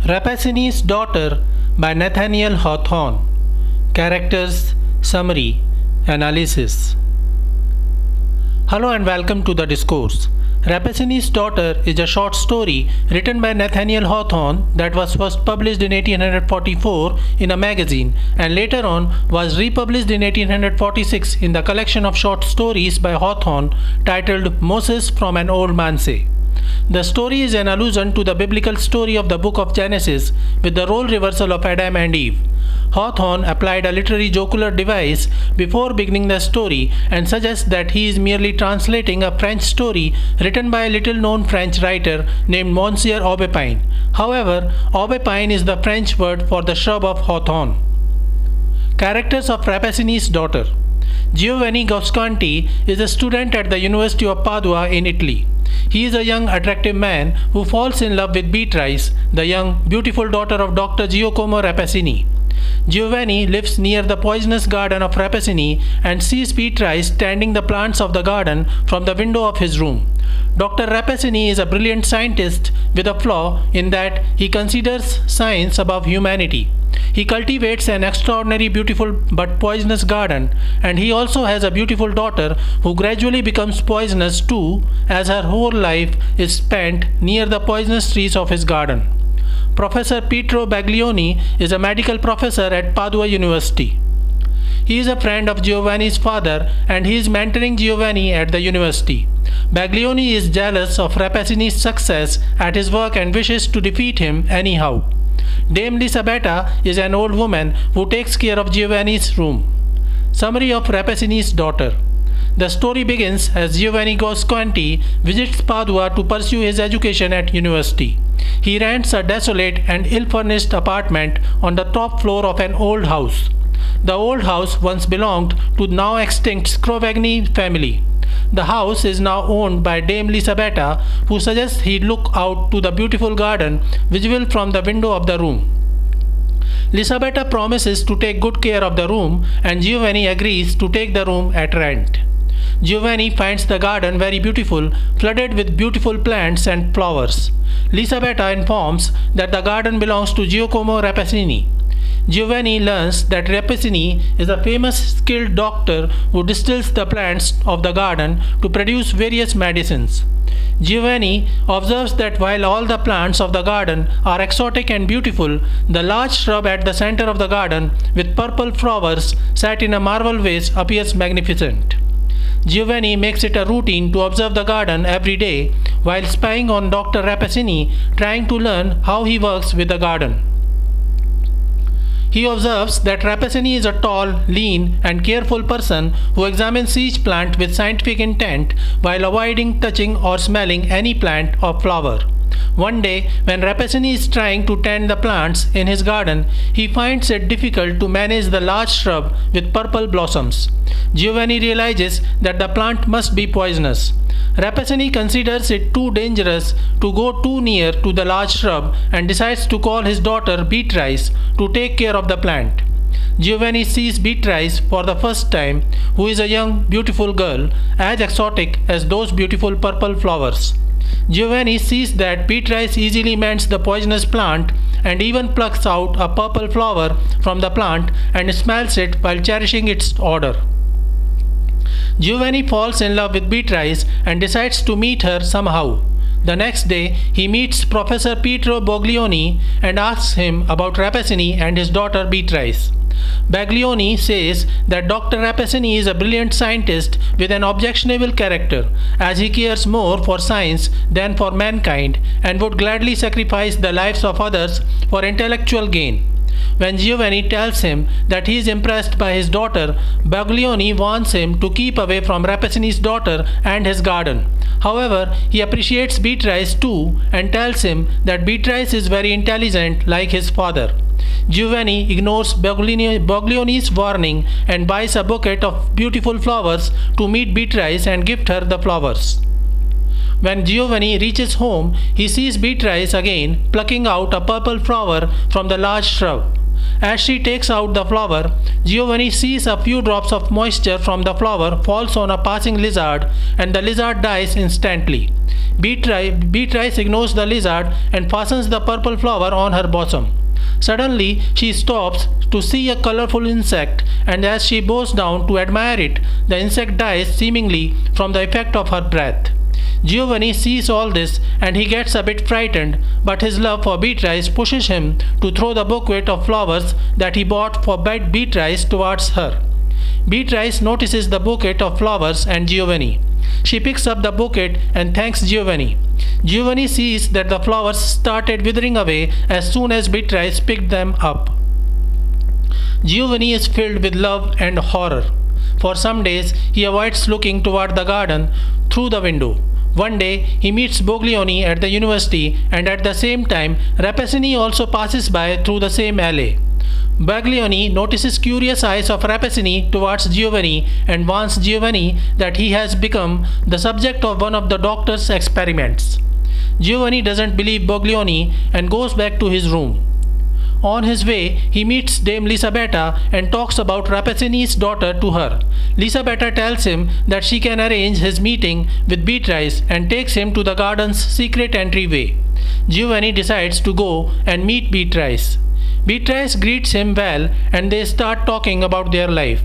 Rappaccini's Daughter by Nathaniel Hawthorne. Characters, Summary, Analysis. Hello and welcome to the discourse. Rappaccini's Daughter is a short story written by Nathaniel Hawthorne that was first published in 1844 in a magazine and later on was republished in 1846 in the collection of short stories by Hawthorne titled Moses from an Old Manse. The story is an allusion to the biblical story of the book of Genesis with the role reversal of Adam and Eve. Hawthorne applied a literary jocular device before beginning the story and suggests that he is merely translating a French story written by a little-known French writer named Monsieur Aubépine. However, Aubepine is the French word for the shrub of Hawthorne. Characters of Rappaccini's Daughter. Giovanni Guasconti is a student at the University of Padua in Italy. He is a young, attractive man who falls in love with Beatrice, the young, beautiful daughter of Doctor Giacomo Rappaccini. Giovanni lives near the poisonous garden of Rappacini and sees Beatrice tending the plants of the garden from the window of his room. Dr. Rappacini is a brilliant scientist with a flaw in that he considers science above humanity. He cultivates an extraordinarily beautiful but poisonous garden, and he also has a beautiful daughter who gradually becomes poisonous too, as her whole life is spent near the poisonous trees of his garden. Professor Pietro Baglioni is a medical professor at Padua University. He is a friend of Giovanni's father and he is mentoring Giovanni at the university. Baglioni is jealous of Rappaccini's success at his work and wishes to defeat him anyhow. Dame Lisabetta is an old woman who takes care of Giovanni's room. Summary of Rappaccini's Daughter. The story begins as Giovanni Guasconti visits Padua to pursue his education at university. He rents a desolate and ill-furnished apartment on the top floor of an old house. The old house once belonged to the now extinct Scrovagni family. The house is now owned by Dame Lisabetta, who suggests he look out to the beautiful garden visible from the window of the room. Lisabetta promises to take good care of the room and Giovanni agrees to take the room at rent. Giovanni finds the garden very beautiful, flooded with beautiful plants and flowers. Lisabetta informs that the garden belongs to Giacomo Rappaccini. Giovanni learns that Rappaccini is a famous skilled doctor who distills the plants of the garden to produce various medicines. Giovanni observes that while all the plants of the garden are exotic and beautiful, the large shrub at the center of the garden with purple flowers set in a marble vase appears magnificent. Giovanni makes it a routine to observe the garden every day while spying on Dr. Rappaccini, trying to learn how he works with the garden. He observes that Rappaccini is a tall, lean, and careful person who examines each plant with scientific intent while avoiding touching or smelling any plant or flower. One day, when Rappaccini is trying to tend the plants in his garden, he finds it difficult to manage the large shrub with purple blossoms. Giovanni realizes that the plant must be poisonous. Rappaccini considers it too dangerous to go too near to the large shrub and decides to call his daughter Beatrice to take care of the plant. Giovanni sees Beatrice for the first time, who is a young, beautiful girl, as exotic as those beautiful purple flowers. Giovanni sees that Beatrice easily mends the poisonous plant and even plucks out a purple flower from the plant and smells it while cherishing its odor. Giovanni falls in love with Beatrice and decides to meet her somehow. The next day, he meets Professor Pietro Baglioni and asks him about Rappaccini and his daughter Beatrice. Baglioni says that Dr. Rappaccini is a brilliant scientist with an objectionable character, as he cares more for science than for mankind and would gladly sacrifice the lives of others for intellectual gain. When Giovanni tells him that he is impressed by his daughter, Baglioni warns him to keep away from Rappaccini's daughter and his garden. However, he appreciates Beatrice too and tells him that Beatrice is very intelligent like his father. Giovanni ignores Baglioni's warning and buys a bouquet of beautiful flowers to meet Beatrice and gift her the flowers. When Giovanni reaches home, he sees Beatrice again plucking out a purple flower from the large shrub. As she takes out the flower, Giovanni sees a few drops of moisture from the flower falls on a passing lizard, and the lizard dies instantly. Beatrice ignores the lizard and fastens the purple flower on her bosom. Suddenly, she stops to see a colorful insect, and as she bows down to admire it, the insect dies seemingly from the effect of her breath. Giovanni sees all this and he gets a bit frightened, but his love for Beatrice pushes him to throw the bouquet of flowers that he bought for Beatrice towards her. Beatrice notices the bouquet of flowers and Giovanni. She picks up the bouquet and thanks Giovanni. Giovanni sees that the flowers started withering away as soon as Beatrice picked them up. Giovanni is filled with love and horror. For some days he avoids looking toward the garden through the window. One day he meets Baglioni at the university, and at the same time Rappacini also passes by through the same alley. Baglioni notices curious eyes of Rappacini towards Giovanni and warns Giovanni that he has become the subject of one of the doctor's experiments. Giovanni doesn't believe Baglioni and goes back to his room. On his way, he meets Dame Lisabetta and talks about Rappacini's daughter to her. Lisabetta tells him that she can arrange his meeting with Beatrice and takes him to the garden's secret entryway. Giovanni decides to go and meet Beatrice. Beatrice greets him well and they start talking about their life.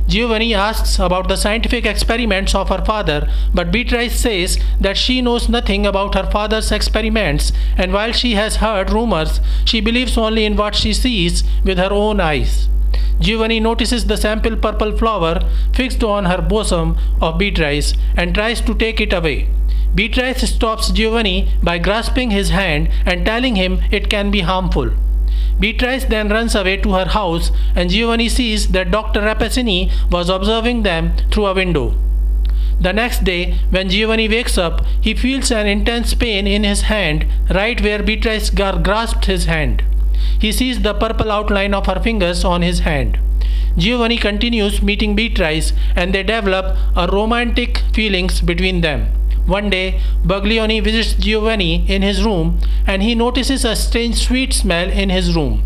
Giovanni asks about the scientific experiments of her father, but Beatrice says that she knows nothing about her father's experiments, and while she has heard rumors, she believes only in what she sees with her own eyes. Giovanni notices the sample purple flower fixed on her bosom of Beatrice and tries to take it away. Beatrice stops Giovanni by grasping his hand and telling him it can be harmful. Beatrice then runs away to her house, and Giovanni sees that Dr. Rappaccini was observing them through a window. The next day, when Giovanni wakes up, he feels an intense pain in his hand, right where Beatrice grasped his hand. He sees the purple outline of her fingers on his hand. Giovanni continues meeting Beatrice, and they develop a romantic feelings between them. One day, Baglioni visits Giovanni in his room and he notices a strange sweet smell in his room.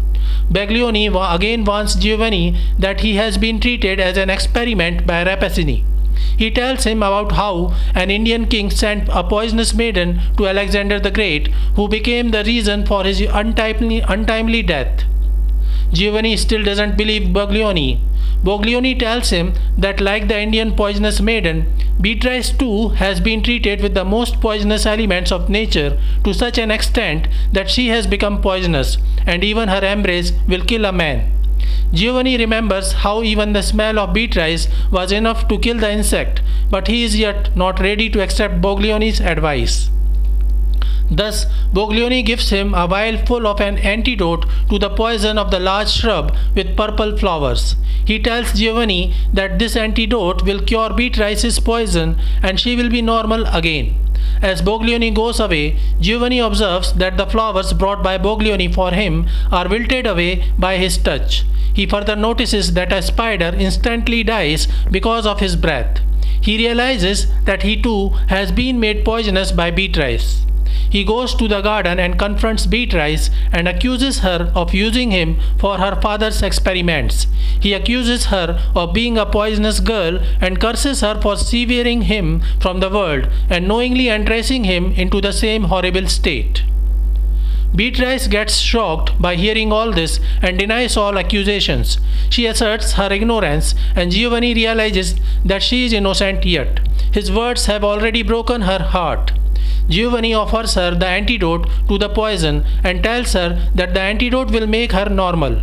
Baglioni again warns Giovanni that he has been treated as an experiment by Rappacini. He tells him about how an Indian king sent a poisonous maiden to Alexander the Great, who became the reason for his untimely death. Giovanni still doesn't believe Baglioni. Baglioni tells him that like the Indian poisonous maiden, Beatrice too has been treated with the most poisonous elements of nature to such an extent that she has become poisonous, and even her embrace will kill a man. Giovanni remembers how even the smell of Beatrice was enough to kill the insect, but he is yet not ready to accept Baglioni's advice. Thus, Baglioni gives him a vial full of an antidote to the poison of the large shrub with purple flowers. He tells Giovanni that this antidote will cure Beatrice's poison and she will be normal again. As Baglioni goes away, Giovanni observes that the flowers brought by Baglioni for him are wilted away by his touch. He further notices that a spider instantly dies because of his breath. He realizes that he too has been made poisonous by Beatrice. He goes to the garden and confronts Beatrice and accuses her of using him for her father's experiments. He accuses her of being a poisonous girl and curses her for severing him from the world and knowingly entracing him into the same horrible state. Beatrice gets shocked by hearing all this and denies all accusations. She asserts her ignorance, and Giovanni realizes that she is innocent yet. His words have already broken her heart. Giovanni offers her the antidote to the poison and tells her that the antidote will make her normal.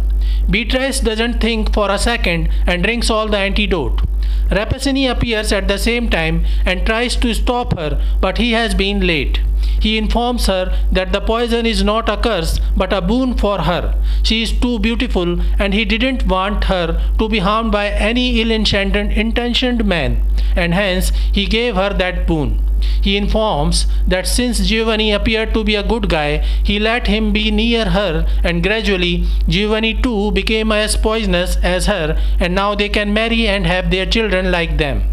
Beatrice doesn't think for a second and drinks all the antidote. Rappacini appears at the same time and tries to stop her, but he has been late. He informs her that the poison is not a curse but a boon for her. She is too beautiful and he didn't want her to be harmed by any ill-intentioned man, and hence he gave her that boon. He informs that since Giovanni appeared to be a good guy, he let him be near her, and gradually Giovanni too became as poisonous as her, and now they can marry and have their children like them.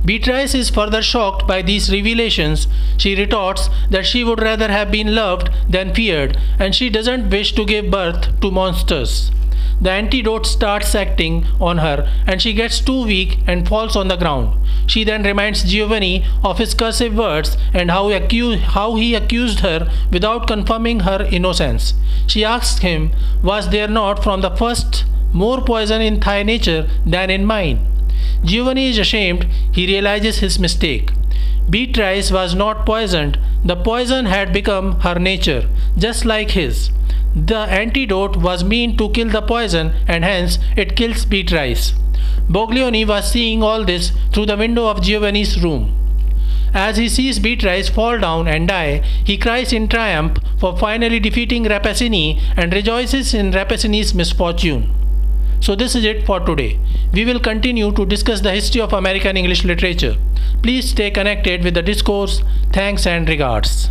Beatrice is further shocked by these revelations. She retorts that she would rather have been loved than feared, and she doesn't wish to give birth to monsters. The antidote starts acting on her, and she gets too weak and falls on the ground. She then reminds Giovanni of his cursive words and how he accused her without confirming her innocence. She asks him, "Was there not from the first more poison in thy nature than in mine?" Giovanni is ashamed. He realizes his mistake. Beatrice was not poisoned. The poison had become her nature, just like his. The antidote was meant to kill the poison, and hence it kills Beatrice. Baglioni was seeing all this through the window of Giovanni's room. As he sees Beatrice fall down and die, he cries in triumph for finally defeating Rappacini and rejoices in Rappacini's misfortune. So this is it for today. We will continue to discuss the history of American English literature. Please stay connected with the discourse. Thanks and regards.